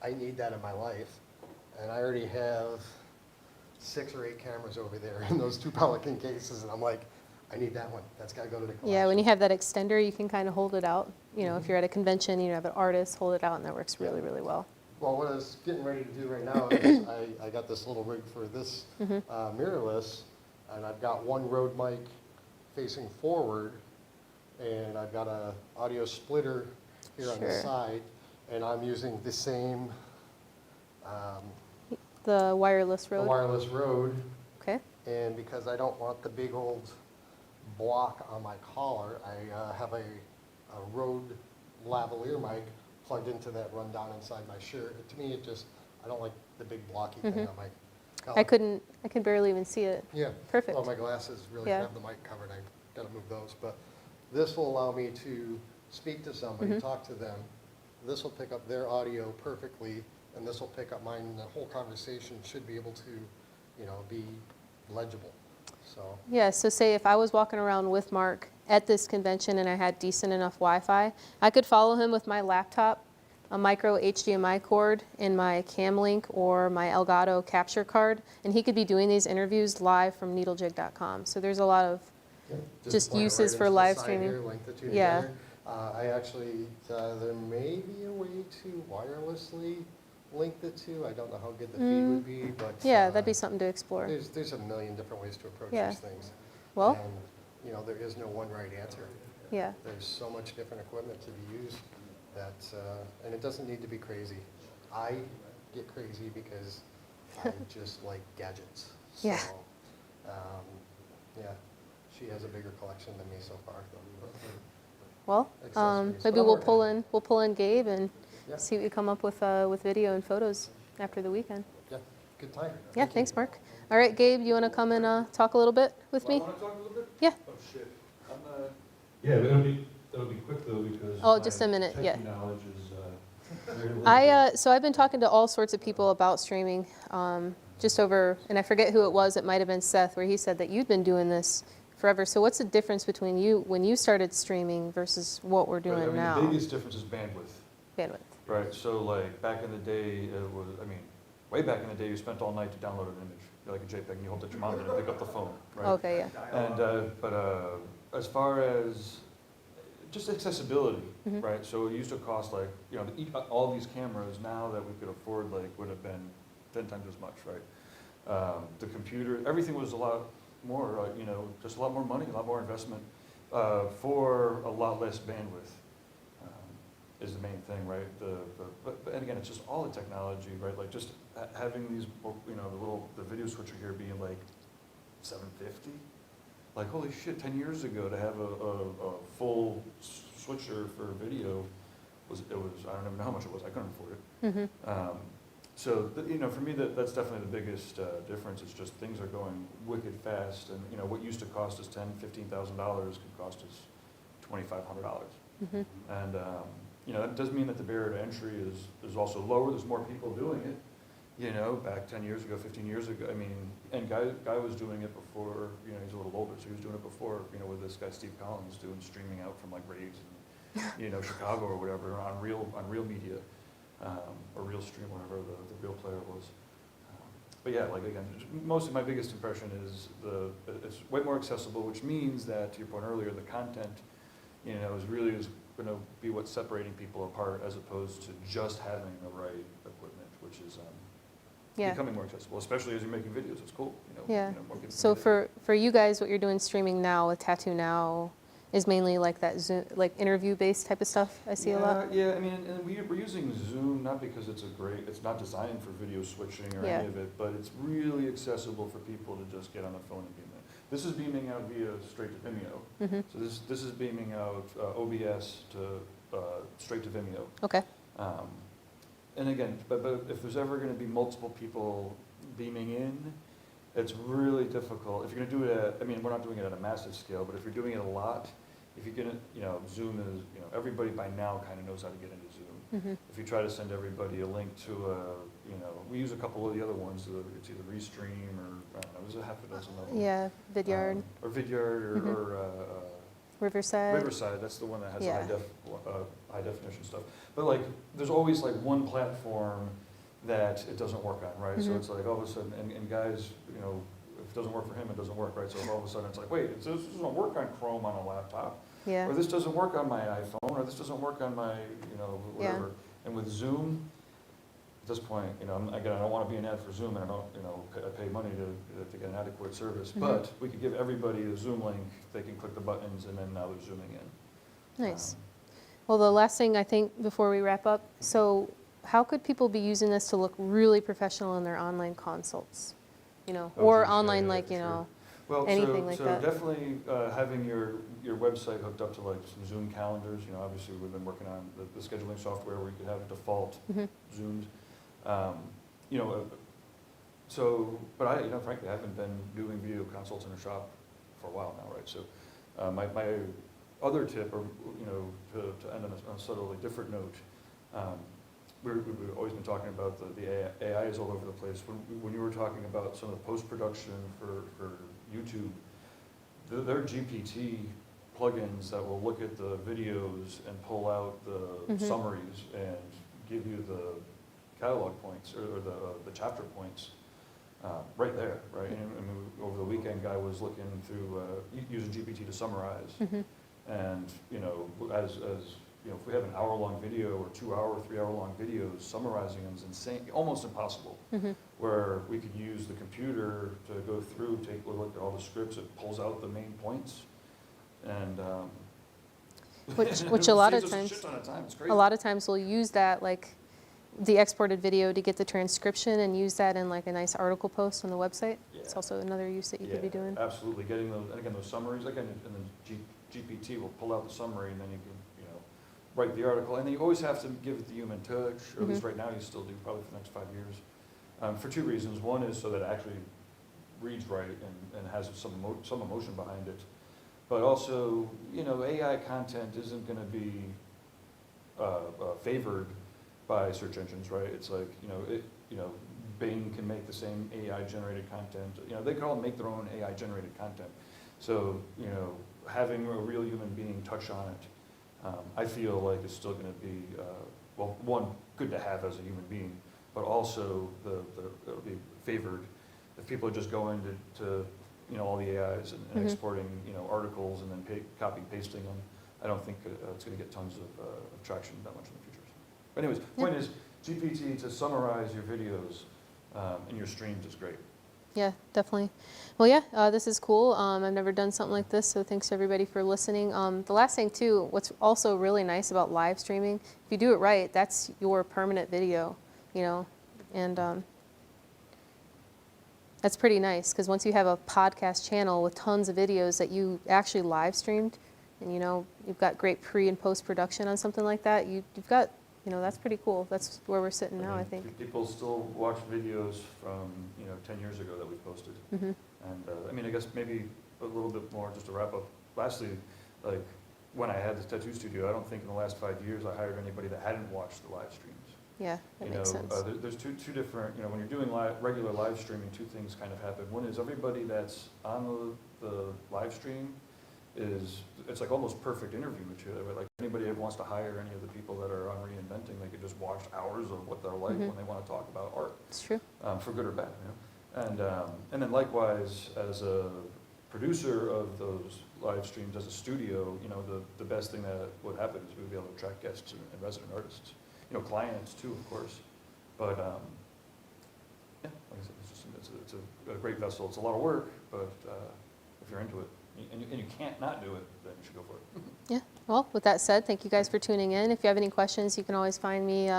I need that in my life. And I already have 6 or 8 cameras over there in those 2 Pelican cases, and I'm like, I need that one. That's got to go to the collection. Yeah, when you have that extender, you can kind of hold it out. You know, if you're at a convention, you have an artist hold it out, and that works really, really well. Well, what I was getting ready to do right now is I got this little rig for this mirrorless, and I've got one Rode mic facing forward, and I've got a audio splitter here on the Sure. side, and I'm using the same The wireless the Rode. wireless Rode, Okay. and because I don't want the big old block on my collar, I have a Rode lavalier mic plugged into that rundown inside my shirt. To me, I don't like the big blocky thing on my collar. I could barely even see it. Yeah. Perfect. Well, my glasses really Yeah. have the mic covered. I got to move those. But this will allow me to speak to somebody, talk to them. This will pick up their audio perfectly, and this will pick up mine. And the whole conversation should be able to, be legible. So, Yeah, so say if I was walking around with Mark at this convention and I had decent enough Wi-Fi, I could follow him with my laptop, a micro HDMI cord, and my Camlink or my Elgato capture card, and he could be doing these interviews live from needlejig.com. So there's a lot of Just plug it uses right for into the live side streaming. here, link the two Yeah. together. I actually, there may be a way to wirelessly link the two. I don't know how good the feed would be, but yeah, that'd be something to explore. there's a million different ways to approach Yeah. these things. Well, And, there is no one right answer. yeah. There's so much different equipment to be used that, and it doesn't need to be crazy. I get crazy because I just like gadgets. Yeah. So, yeah, she has a bigger collection than me so far. Well, Accessories. maybe But I'm we'll pull in Gabe and Yeah. see what we come up with video and photos after the weekend. Yeah, good time. Yeah, Thank you. thanks, Mark. All right, Gabe, you want to come and talk a little bit with me? Want to talk a little bit? Yeah. Oh, shit. I'm, Yeah, but that'll be quick though because Oh, just a minute, my yeah. techie knowledge is So I've been talking to all sorts of people about streaming, just over, and I forget who it was. It might have been Seth, where he said that you'd been doing this forever. So what's the difference between you when you started streaming versus what we're Right, doing I mean, now? the biggest difference is bandwidth, Bandwidth. right? So like, back in the day, it was, I mean, way back in the day, you spent all night to download an image, like a JPEG, and you hoped that your mom didn't pick up the phone, right? Okay, yeah. And, as far as just accessibility, Mhm. right? So it used to cost like, you know, all these cameras now that we could afford, like, would have been 10 times as much, right? The computer, everything was a lot more, you know, just a lot more money, a lot more investment, for a lot less bandwidth, is the main thing, right? And again, it's just all the technology, right? Like just having these, you know, the video switcher here being like 750. Like, holy shit, 10 years ago to have a full switcher for video I don't even know how much it was, I couldn't afford it. Mm-hmm. So, you know, for me, that's definitely the biggest difference. It's just things are going wicked fast, and, you know, what used to cost us $10,000, $15,000 could cost us $2,500. Mm-hmm. And, you know, that does mean that the barrier to entry is also lower. There's more people doing it. You know, back 10 years ago, 15 years ago, I mean, and Guy was doing it before, you know, he's a little older, so he was doing it before, you know, with this guy Steve Collins doing streaming out from like raves and, you know, Chicago or whatever, on real media, or Real Stream, whatever the real player was. But yeah, like again, mostly my biggest impression is it's way more accessible, which means that, to your point earlier, the content, you know, is going to be what's separating people apart, as opposed to just having the right equipment, which is Yeah. becoming more accessible, especially as you're making videos. It's cool, you know. Yeah. You know, more people So can get it. for you guys, what you're doing streaming now with Tattoo Now is mainly like that Zoom, like interview-based type of stuff. I see a lot. Yeah, I mean, and we're using Zoom not because it's not designed for video switching or Yeah. any of it, but it's really accessible for people to just get on the phone and beam it. This is beaming out via straight to Vimeo. Mm-hmm. So this is beaming out OBS to straight to Vimeo. Okay. And again, but if there's ever going to be multiple people beaming in, it's really difficult. If you're going to do it I mean, we're not doing it at a massive scale, but if you're doing it a lot, if you're going to, you know, Zoom is, you know, everybody by now kind of knows how to get into Zoom. Mm-hmm. If you try to send everybody a link to you know, we use a couple of the other ones, it's either Restream or, I don't know, there's a half a dozen of them. Yeah, Vidyard, Or Vidyard or, Mhm. Riverside. Riverside, that's the one that has the Yeah. high definition stuff. But like, there's always like one platform that it doesn't work on, right? So Mhm. it's like all of a sudden, and guys, you know, if it doesn't work for him, it doesn't work, right? So all of a sudden it's like, wait, this doesn't work on Chrome on a laptop, Yeah. or this doesn't work on my iPhone, or this doesn't work on my, you know, Yeah. whatever. And with Zoom, at this point, you know, again, I don't want to be an ad for Zoom, and I don't, you know, I pay money to get an adequate service, Mhm. but we could give everybody a Zoom link, they can click the buttons, and then now they're zooming in. Nice. Well, the last thing I think before we wrap up, so how could people be using this to look really professional in their online consults? You know, Oh, or geez, yeah, online, yeah, like, for you sure. know, Well, anything like so that. definitely having your website hooked up to like some Zoom calendars, you know, obviously we've been working on the scheduling software where you could have default Mhm. Zooms. You know, but I, you know, frankly, I haven't been doing video consults in a shop for a while now, right? So my other tip, or, you know, to end on a subtly different note, we've always been talking about the AI is all over the place. When you were talking about some of the post-production for YouTube, there are GPT plugins that will look at the videos and pull out the Mhm. summaries and give you the catalog points or the chapter points right there, right? And I mean, over the weekend, Guy was looking through using GPT to summarize, Mhm. and you know, as you know, if we have an hour-long video or 2-hour, 3-hour-long videos, summarizing them is insane, almost impossible. Mhm. Where we could use the computer to go through, take a look at all the scripts, it pulls out the main points, and Which a lot of saves us times- shit ton of time. It's crazy. A lot of times we'll use that, like the exported video, to get the transcription and use that in like a nice article post on the website. It's Yeah. also another use that you could be doing. Absolutely, getting those, and again, those summaries, again, and then GPT will pull out the summary, and then you can, you know, write the article, and then you always have to give it the human touch, or at least Mhm. right now you still do, probably for the next 5 years, for 2 reasons. One is so that it actually reads right and has some emotion behind it, but also, you know, AI content isn't going to be favored by search engines, right? It's like, Bing can make the same AI-generated content. They can all make their own AI-generated content. So, having a real human being touch on it, I feel like it's still going to be, well, one, good to have as a human being, but also it'll be favored if people are just going to all the AIs and Mhm. exporting, articles and then copy pasting them. I don't think it's going to get tons of traction that much in the future. But anyways, Yeah. point is, GPT to summarize your videos and your streams is great. Yeah, definitely. Well, yeah, this is cool. I've never done something like this, so thanks everybody for listening. The last thing too, what's also really nice about live streaming, if you do it right, that's your permanent video, and that's pretty nice because once you have a podcast channel with tons of videos that you actually live streamed, and you've got great pre and post production on something like that, you've got, that's pretty cool. That's where we're sitting now, I think. People still watch videos from 10 years ago that we posted. Hmm. And I guess maybe a little bit more just to wrap up. Lastly, like when I had this tattoo studio, I don't think in the last 5 years I hired anybody that hadn't watched the live streams. Yeah, that makes sense. There's two different, when you're doing regular live streaming, two things kind of happen. One is everybody that's on the live stream it's like almost perfect interview material. Like anybody who wants to hire any of the people that are on Reinventing, they could just watch hours of what they're like when they want to talk about art, It's true. for good or bad. And then likewise, as a producer of those live streams, as a studio, the best thing that would happen is we would be able to attract guests and resident artists, clients too, of course. But yeah, like I said, it's a great vessel. It's a lot of work, but if you're into it, and you can't not do it, then you should go for it. Yeah. Well, with that said, thank you guys for tuning in. If you have any questions, you can always find me,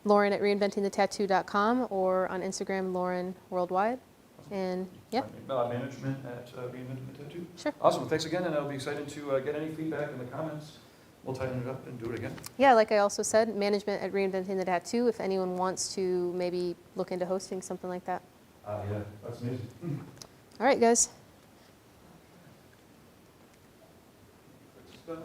Lauren at reinventingthetattoo.com, or on Instagram, Lauren Worldwide. And yeah, Management at Reinventing the Tattoo. Sure. Awesome. Thanks again, and I'll be excited to get any feedback in the comments. We'll tighten it up and do it again. yeah, like I also said, management at Reinventing the Tattoo, if anyone wants to maybe look into hosting something like that. Yeah, that's amazing. All right, guys. Stuff.